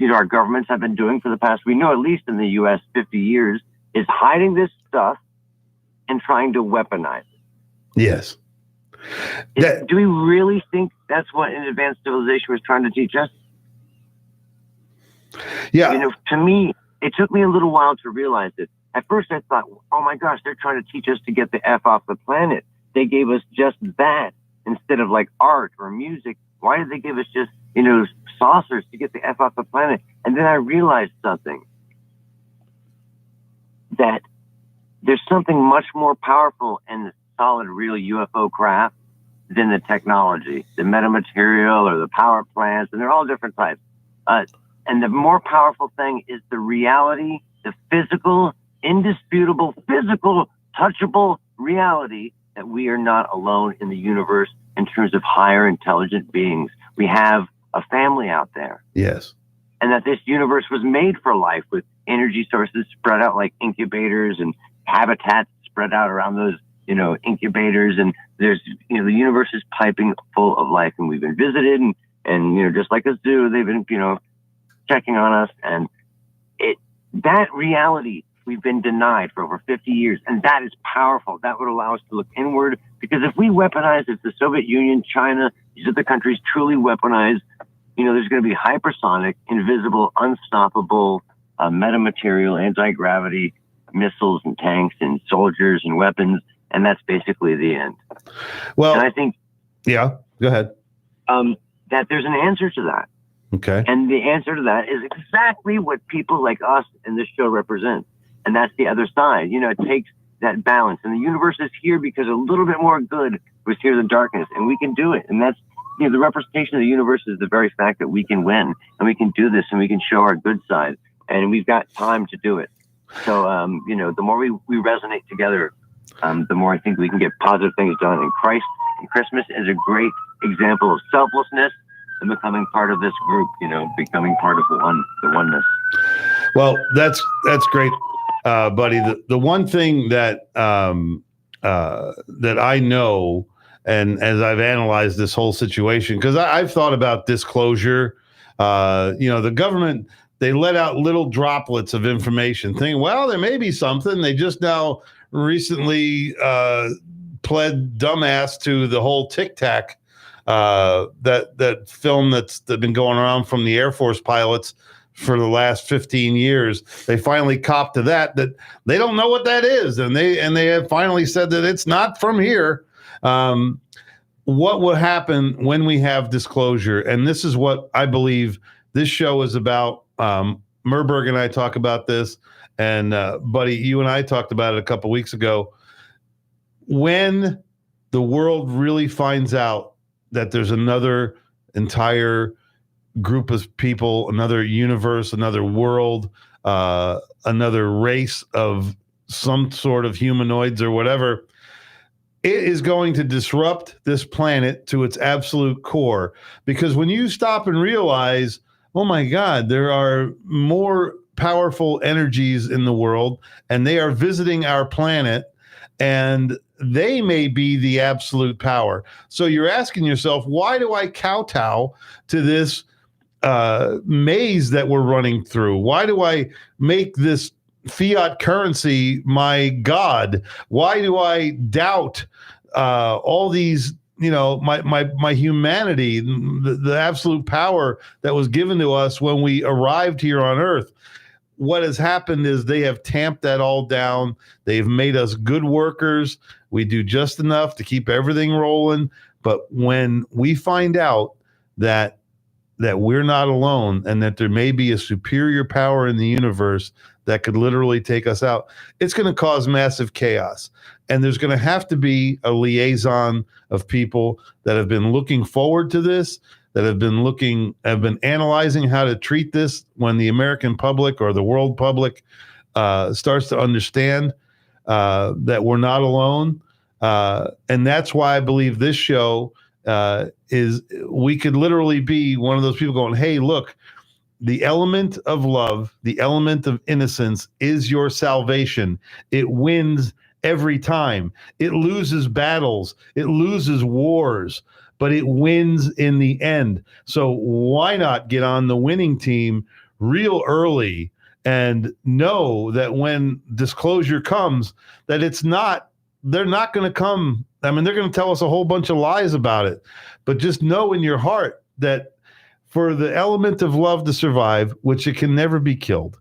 our governments have been doing for the past, we know at least in the U.S. 50 years, is hiding this stuff and trying to weaponize it? Yes. Do we really think that's what an advanced civilization was trying to teach us? Yeah. To me, it took me a little while to realize it. At first, I thought, oh my gosh, they're trying to teach us to get the F off the planet. They gave us just that instead of like art or music. Why did they give us just, saucers to get the F off the planet? And then I realized something, that there's something much more powerful in the solid, real UFO craft than the technology, the metamaterial or the power plants, and they're all different types. And the more powerful thing is the reality, the physical, indisputable, physical, touchable reality that we are not alone in the universe in terms of higher intelligent beings. We have a family out there. Yes. And that this universe was made for life with energy sources spread out like incubators and habitats spread out around those, incubators. And there's, the universe is piping full of life, and we've been visited and just like a zoo, they've been, checking on us. And that reality we've been denied for over 50 years. And that is powerful. That would allow us to look inward, because if we weaponize, if the Soviet Union, China, these other countries truly weaponize, there's going to be hypersonic, invisible, unstoppable metamaterial, anti-gravity missiles and tanks and soldiers and weapons. And that's basically the end. Well, and I think, yeah, go ahead. That there's an answer to that. Okay. And the answer to that is exactly what people like us in this show represent. And that's the other side. It takes that balance. And the universe is here because a little bit more good was here than darkness. And we can do it. And that's, the representation of the universe is the very fact that we can win and we can do this and we can show our good side. And we've got time to do it. So, the more we resonate together, the more I think we can get positive things done. And Christmas is a great example of selflessness and becoming part of this group, becoming part of the oneness. Well, that's great, buddy. The one thing that that I know, and as I've analyzed this whole situation, because I've thought about disclosure, the government, they let out little droplets of information, thinking, well, there may be something. They just now recently pled dumbass to the whole Tic Tac. That film that's been going around from the Air Force pilots for the last 15 years. They finally copped to that they don't know what that is, and they have finally said that it's not from here. What will happen when we have disclosure? And this is what I believe this show is about. Merberg and I talk about this, and buddy, you and I talked about it a couple weeks ago. When the world really finds out that there's another entire group of people, another universe, another world, another race of some sort of humanoids or whatever, it is going to disrupt this planet to its absolute core. Because when you stop and realize, oh my God, there are more powerful energies in the world, and they are visiting our planet, and they may be the absolute power. So you're asking yourself, why do I kowtow to this maze that we're running through? Why do I make this fiat currency my God? Why do I doubt all these, my humanity, the absolute power that was given to us when we arrived here on Earth? What has happened is they have tamped that all down. They've made us good workers. We do just enough to keep everything rolling. But when we find out that we're not alone and that there may be a superior power in the universe that could literally take us out, it's going to cause massive chaos. And there's going to have to be a liaison of people that have been looking forward to this, that have been analyzing how to treat this when the American public or the world public starts to understand that we're not alone. And that's why I believe this show we could literally be one of those people going, hey, look, the element of love, the element of innocence is your salvation. It wins every time. It loses battles. It loses wars, but it wins in the end. So why not get on the winning team real early and know that when disclosure comes, that they're not going to come. I mean, they're going to tell us a whole bunch of lies about it, but just know in your heart that for the element of love to survive, which it can never be killed,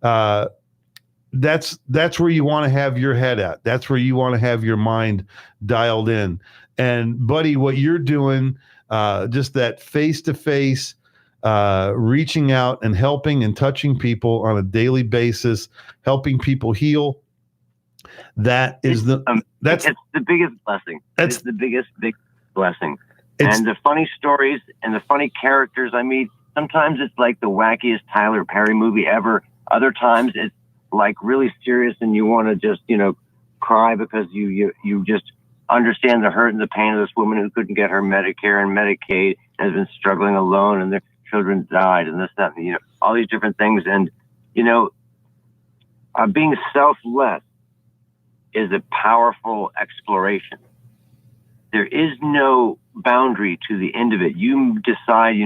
that's where you want to have your head at. That's where you want to have your mind dialed in. And buddy, what you're doing, just that face-to-face, reaching out and helping and touching people on a daily basis, helping people heal. It's the biggest blessing. It's the biggest blessing. And the funny stories and the funny characters I meet, sometimes it's like the wackiest Tyler Perry movie ever. Other times it's like really serious and you want to just, cry because you just understand the hurt and the pain of this woman who couldn't get her Medicare and Medicaid and has been struggling alone and their children died and this, that, and, all these different things. And, being selfless is a powerful exploration. There is no boundary to the end of it. You decide,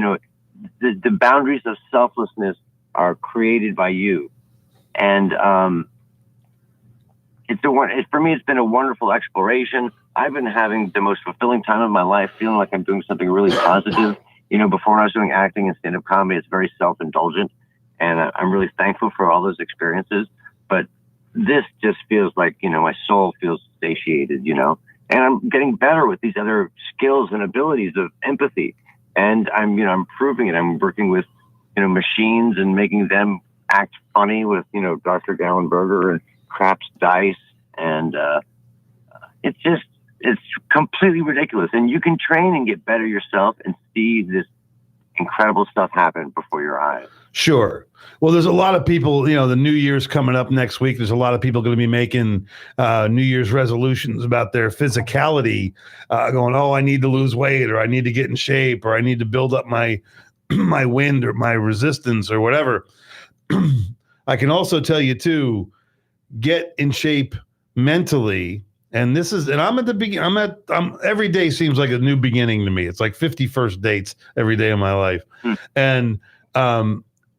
the boundaries of selflessness are created by you. And for me, it's been a wonderful exploration. I've been having the most fulfilling time of my life, feeling like I'm doing something really positive. Before I was doing acting and stand-up comedy, it's very self-indulgent. And I'm really thankful for all those experiences. But this just feels like, my soul feels satiated, and I'm getting better with these other skills and abilities of empathy. And I'm improving it. I'm working with, machines and making them act funny with, Dr. Gallenberger and Craps Dice. And it's completely ridiculous. And you can train and get better yourself and see this incredible stuff happen before your eyes. Sure. Well, there's a lot of people, the New Year's coming up next week. There's a lot of people going to be making New Year's resolutions about their physicality, going, oh, I need to lose weight, or I need to get in shape, or I need to build up my wind or my resistance or whatever. I can also tell you too, get in shape mentally. And I'm at the beginning. Every day seems like a new beginning to me. It's like 51st dates every day of my life. And,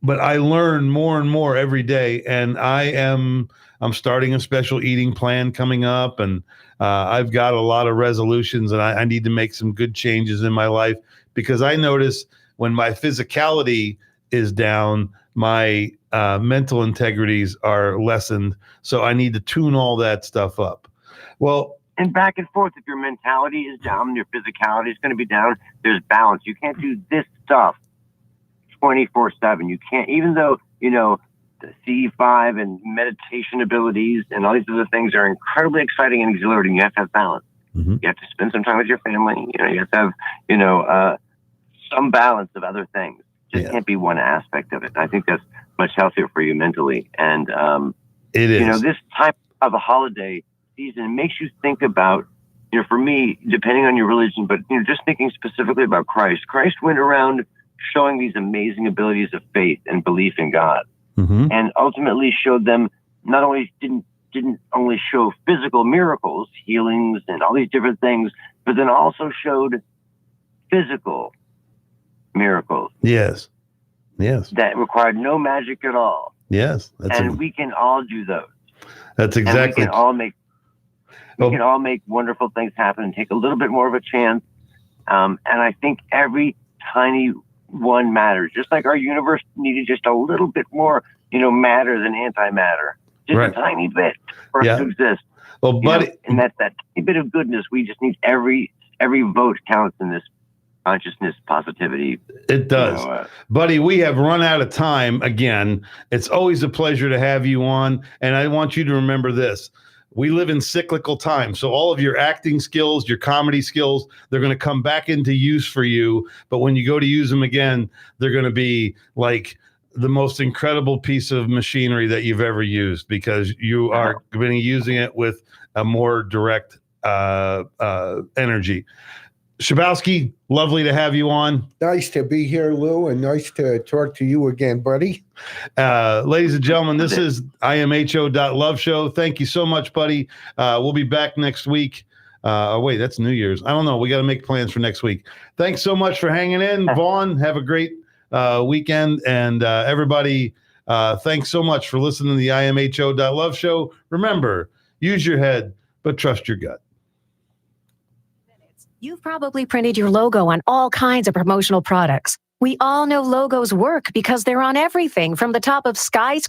but I learn more and more every day, and I'm starting a special eating plan coming up, and I've got a lot of resolutions, and I need to make some good changes in my life, because I notice when my physicality is down, my mental integrities are lessened. So I need to tune all that stuff up. Well, and back and forth. If your mentality is down, your physicality is going to be down. There's balance. You can't do this stuff 24/7. You can't, even though, the CE5 and meditation abilities and all these other things are incredibly exciting and exhilarating. You have to have balance. Mm-hmm. You have to spend some time with your family. You have to have, some balance of other things. Just can't be one aspect of it. I think that's much healthier for you mentally. And, it is. This type of a holiday season makes you think about, for me, depending on your religion, but, just thinking specifically about Christ. Christ went around showing these amazing abilities of faith and belief in God. and ultimately showed them not only didn't only show physical miracles, healings, and all these different things, but then also showed physical miracles. Yes. That required no magic at all. Yes. We can all do those. That's exactly. And we can all make wonderful things happen and take a little bit more of a chance. And I think every tiny one matters. Just like our universe needed just a little bit more, matter than antimatter. Just a tiny bit for us to exist. Well, buddy, and that tiny bit of goodness, we just need every vote counts in this consciousness positivity. It does. Buddy, we have run out of time again. It's always a pleasure to have you on. And I want you to remember this. We live in cyclical times. So all of your acting skills, your comedy skills, they're going to come back into use for you. But when you go to use them again, they're going to be like the most incredible piece of machinery that you've ever used, because you are going to be using it with a more direct energy. Schubowsky, lovely to have you on. Nice to be here, Lou, and nice to talk to you again, buddy. Ladies and gentlemen, this is imho.love show. Thank you so much, buddy. We'll be back next week. Wait, that's New Year's. I don't know. We got to make plans for next week. Thanks so much for hanging in. Vaughn, have a great weekend. And everybody, thanks so much for listening to the imho.love show. Remember, use your head, but trust your gut. You've probably printed your logo on all kinds of promotional products. We all know logos work because they're on everything from the top of skyscrapers